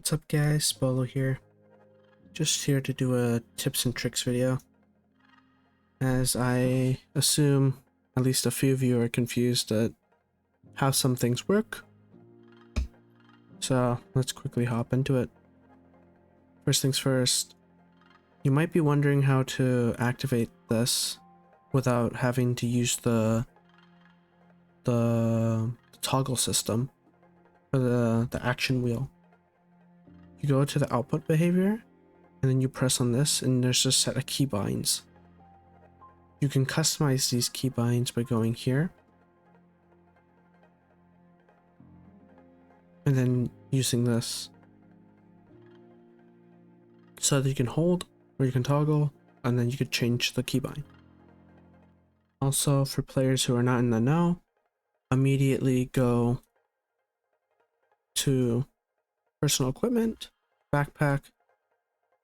What's up guys, Bolo here. Just here to do a tips and tricks video, as I assume at least a few of you are confused at how some things work. So let's quickly hop into it. First things first, you might be wondering how to activate this without having to use the toggle system or the action wheel. You go to the output behavior and then you press on this, and there's a set of keybinds. You can customize these keybinds by going here and then using this so that you can hold or you can toggle, and then you could change the keybind. Also, for players who are not in the know, immediately go to personal equipment, backpack,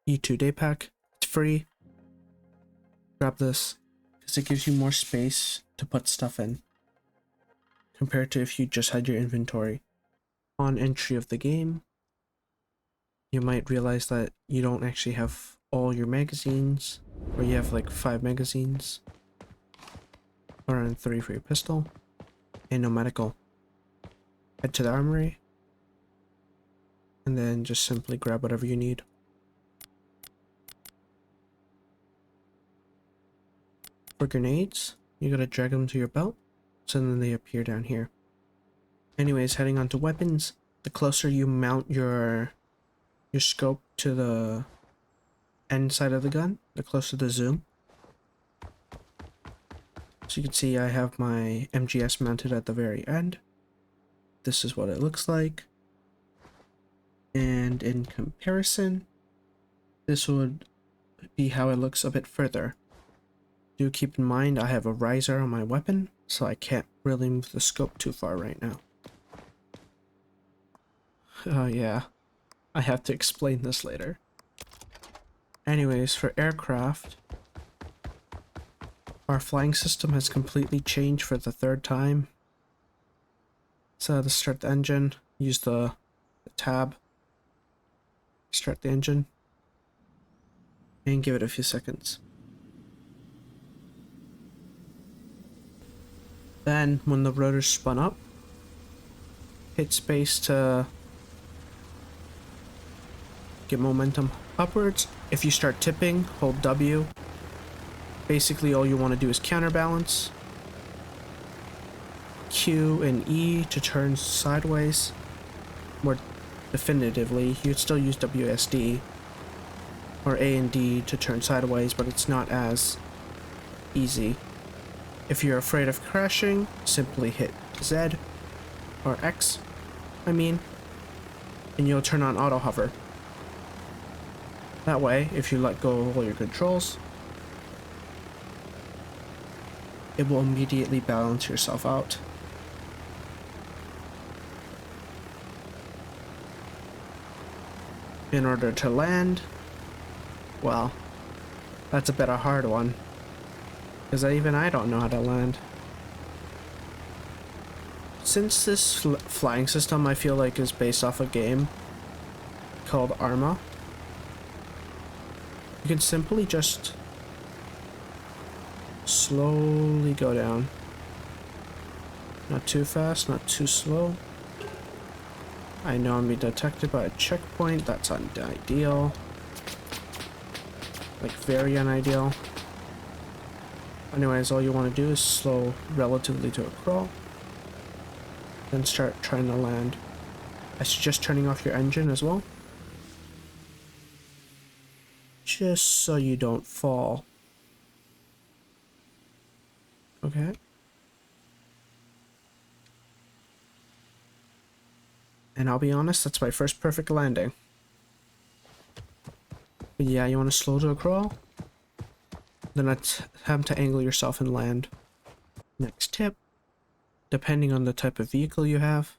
E2 day pack. It's free. Grab this because it gives you more space to put stuff in compared to if you just had your inventory. On entry of the game, you might realize that you don't actually have all your magazines, or you have like 5 magazines, around 3 for your pistol, and no medical. Head to the armory and then just simply grab whatever you need. For grenades, you gotta drag them to your belt, so then they appear down here. Anyways, heading on to weapons, the closer you mount your scope to the end side of the gun, the closer the zoom. So you can see I have my MGS mounted at the very end. This is what it looks like. And in comparison, this would be how it looks a bit further. Do keep in mind I have a riser on my weapon, so I can't really move the scope too far right now. Oh yeah, I have to explain this later. Anyways, for aircraft, our flying system has completely changed for the 3rd time. So to start the engine, use the tab, start the engine, and give it a few seconds. Then, when the rotor's spun up, hit space to get momentum upwards. If you start tipping, hold W. Basically, all you want to do is counterbalance. Q and E to turn sideways. More definitively, you'd still use WSD or A and D to turn sideways, but it's not as easy. If you're afraid of crashing, simply hit Z or X, and you'll turn on auto hover. That way, if you let go of all your controls, it will immediately balance yourself out. In order to land, well, that's a bit of a hard one, because even I don't know how to land. Since this flying system I feel like is based off a game called Arma, you can simply just slowly go down. Not too fast, not too slow. I know I'm being detected by a checkpoint. That's unideal. Like, very unideal. Anyways, all you want to do is slow relatively to a crawl, then start trying to land. I suggest turning off your engine as well, just so you don't fall. Okay. And I'll be honest, that's my first perfect landing. But yeah, you want to slow to a crawl, then attempt to angle yourself and land. Next tip, depending on the type of vehicle you have.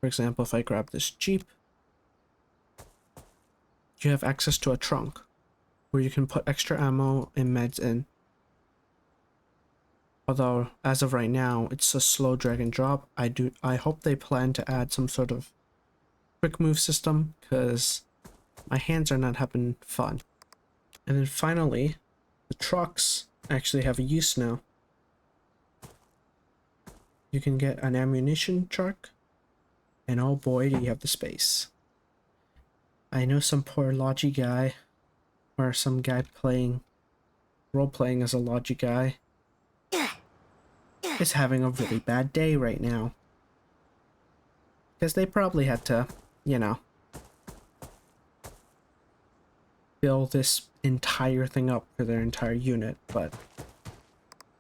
For example, if I grab this Jeep, you have access to a trunk where you can put extra ammo and meds in. Although, as of right now, it's a slow drag and drop. I hope they plan to add some sort of quick move system because my hands are not having fun. And then finally, the trucks actually have a use now. You can get an ammunition truck, and oh boy, do you have the space. I know some poor Logi guy, or some guy role-playing as a Logi guy, is having a really bad day right now. Because they probably had to, you know, build this entire thing up for their entire unit, but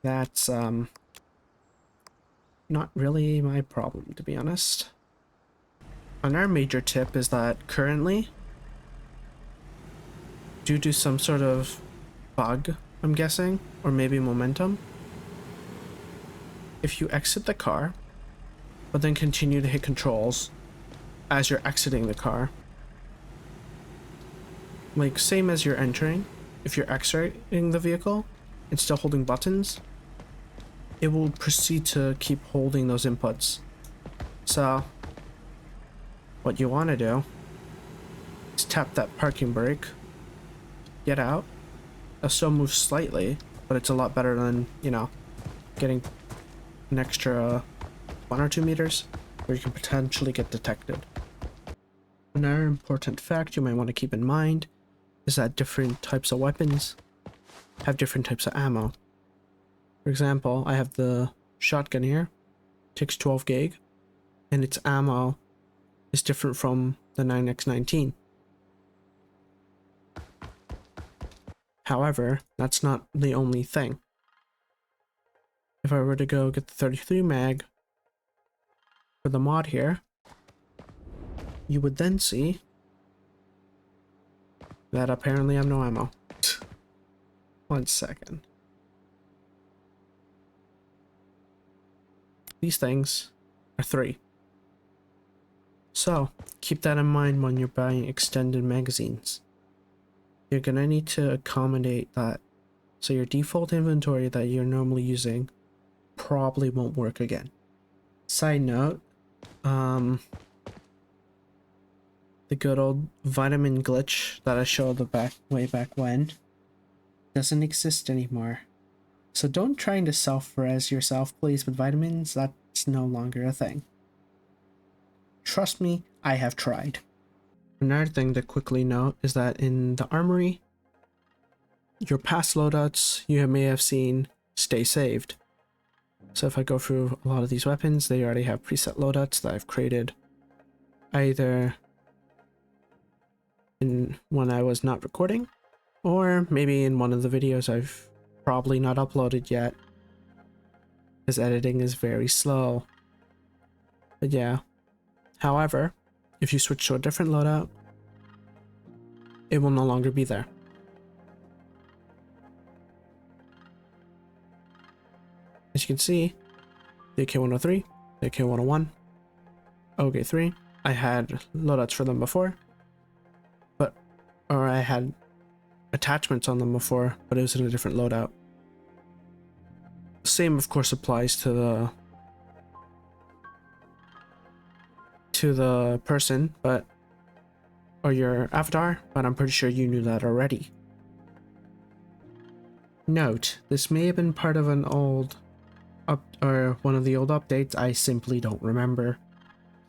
that's, not really my problem, to be honest. Another major tip is that currently, due to some sort of bug, I'm guessing, or maybe momentum, if you exit the car, but then continue to hit controls as you're exiting the car, like same as you're entering, if you're exiting the vehicle and still holding buttons, it will proceed to keep holding those inputs. So what you want to do is tap that parking brake, get out. It'll still move slightly, but it's a lot better than, you know, getting an extra 1 or 2 meters where you can potentially get detected. Another important fact you might want to keep in mind is that different types of weapons have different types of ammo. For example, I have the shotgun here, takes 12 gig, and its ammo is different from the 9x19. However, that's not the only thing. If I were to go get the 33 mag for the mod here, you would then see that apparently I have no ammo. 1 second. These things are 3. So keep that in mind when you're buying extended magazines. You're gonna need to accommodate that. So your default inventory that you're normally using probably won't work again. Side note, the good old vitamin glitch that I showed way back when doesn't exist anymore. So don't try to self-res yourself, please, with vitamins. That's no longer a thing. Trust me, I have tried. Another thing to quickly note is that in the armory, your past loadouts you may have seen stay saved. So if I go through a lot of these weapons, they already have preset loadouts that I've created either in when I was not recording, or maybe in one of the videos I've probably not uploaded yet, because editing is very slow. But yeah. However, if you switch to a different loadout, it will no longer be there. As you can see, the AK-103, the AK-101, OG-3, I had loadouts for them before, or I had attachments on them before, but it was in a different loadout. Same, of course, applies to the person, or your avatar, but I'm pretty sure you knew that already. Note, this may have been part of an old or one of the old updates. I simply don't remember.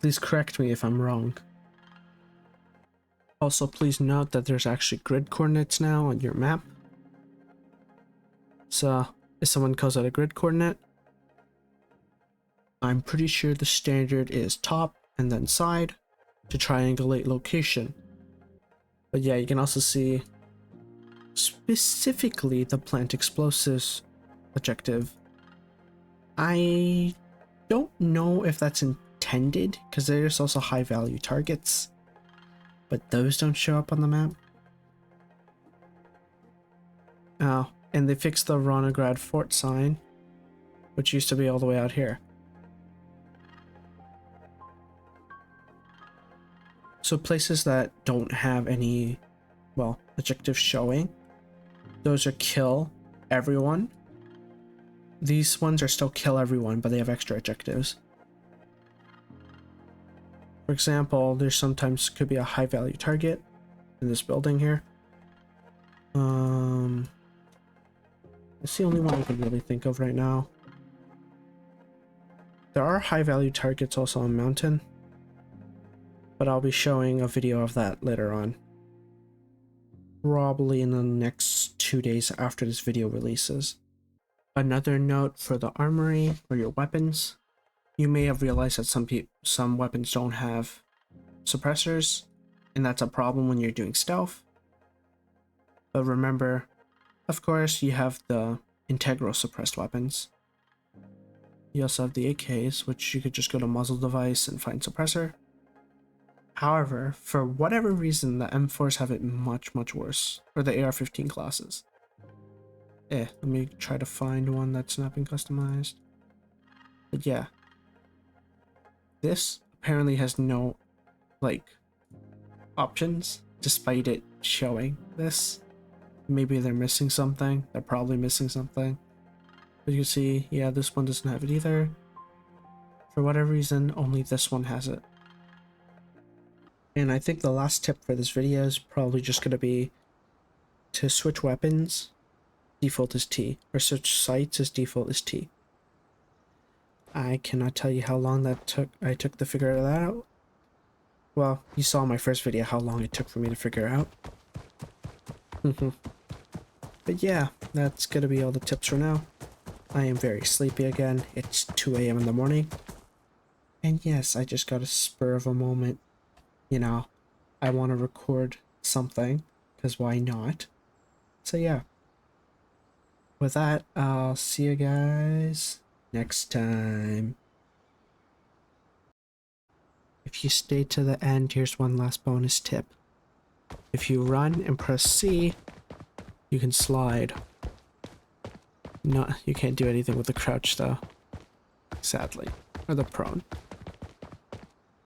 Please correct me if I'm wrong. Also, please note that there's actually grid coordinates now on your map. So if someone calls out a grid coordinate, I'm pretty sure the standard is top and then side to triangulate location. But yeah, you can also see specifically the plant explosives objective. I don't know if that's intended, because there's also high value targets, but those don't show up on the map. Oh, and they fixed the Ronograd Fort sign, which used to be all the way out here. So places that don't have any, well, objectives showing, those are kill everyone. These ones are still kill everyone, but they have extra objectives. For example, there's sometimes could be a high value target in this building here. It's the only one I can really think of right now. There are high value targets also on mountain, but I'll be showing a video of that later on. Probably in the next 2 days after this video releases. Another note for the armory or your weapons. You may have realized that some weapons don't have suppressors, and that's a problem when you're doing stealth. But remember, of course, you have the integral suppressed weapons. You also have the AKs, which you could just go to muzzle device and find suppressor. However, for whatever reason, the M4s have it much worse, or the AR-15 classes. Let me try to find one that's not been customized. But yeah, this apparently has no, like, options, despite it showing this. Maybe they're missing something. They're probably missing something. But you can see, yeah, this one doesn't have it either. For whatever reason, only this one has it. And I think the last tip for this video is probably just going to be to switch weapons, default is T, or switch sights as default is T. I cannot tell you how long I took to figure that out. Well, you saw my first video how long it took for me to figure out. But yeah, that's gonna be all the tips for now. I am very sleepy again. It's 2 AM in the morning. And yes, I just got a spur of a moment. You know, I want to record something, because why not? So yeah. With that, I'll see you guys next time. If you stay to the end, here's one last bonus tip. If you run and press C, you can slide. No, you can't do anything with the crouch though, sadly, or the prone.